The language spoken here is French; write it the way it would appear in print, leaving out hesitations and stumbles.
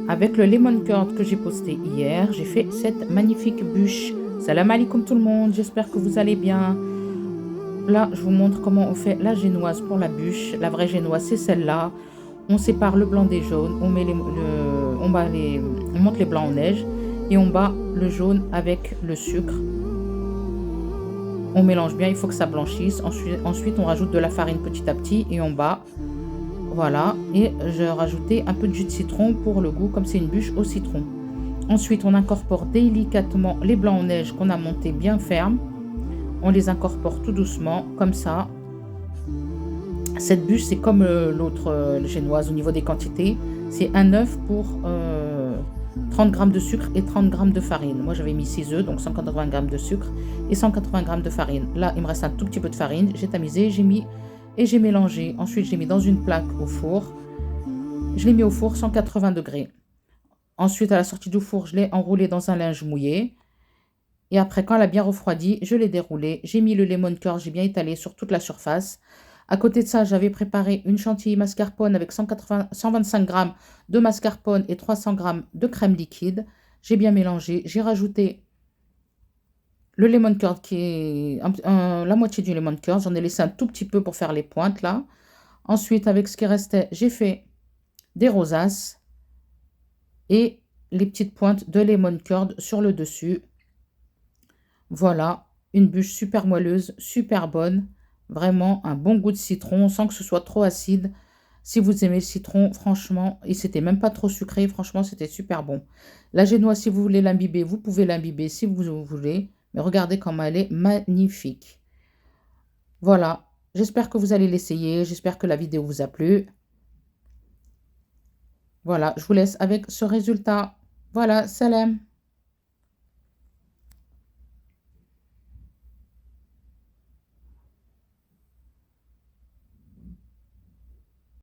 Avec le lemon curd que j'ai posté hier, j'ai fait cette magnifique bûche. Salam alaikum tout le monde, j'espère que vous allez bien. Là, je vous montre comment on fait la génoise pour la bûche. La vraie génoise, c'est celle-là. On sépare le blanc des jaunes, on monte les blancs en neige et on bat le jaune avec le sucre. On mélange bien, il faut que ça blanchisse. Ensuite, on rajoute de la farine petit à petit et on bat. Voilà, et je rajoutais un peu de jus de citron pour le goût, comme c'est une bûche au citron. Ensuite, on incorpore délicatement les blancs en neige qu'on a montés bien fermes. On les incorpore tout doucement, comme ça. Cette bûche, c'est comme l'autre génoise au niveau des quantités. C'est un œuf pour 30 g de sucre et 30 g de farine. Moi, j'avais mis 6 œufs, donc 180 g de sucre et 180 g de farine. Là, il me reste un tout petit peu de farine. J'ai tamisé, j'ai mis et j'ai mélangé. Ensuite, j'ai mis dans une plaque au four. Je l'ai mis au four 180 degrés. Ensuite, à la sortie du four, je l'ai enroulé dans un linge mouillé. Et après, quand elle a bien refroidi, je l'ai déroulé. J'ai mis le lemon curd, j'ai bien étalé sur toute la surface. À côté de ça, j'avais préparé une chantilly mascarpone avec 125 g de mascarpone et 300 g de crème liquide. J'ai bien mélangé. J'ai rajouté le lemon curd qui est la moitié du lemon curd. J'en ai laissé un tout petit peu pour faire les pointes là. Ensuite, avec ce qui restait, j'ai fait des rosaces et les petites pointes de lemon curd sur le dessus. Voilà, une bûche super moelleuse, super bonne. Vraiment un bon goût de citron sans que ce soit trop acide. Si vous aimez le citron, franchement, et c'était même pas trop sucré, franchement, c'était super bon. La génoise, si vous voulez l'imbiber, vous pouvez l'imbiber si vous voulez. Mais regardez comment elle est magnifique. Voilà, j'espère que vous allez l'essayer. J'espère que la vidéo vous a plu. Voilà, je vous laisse avec ce résultat. Voilà, salam.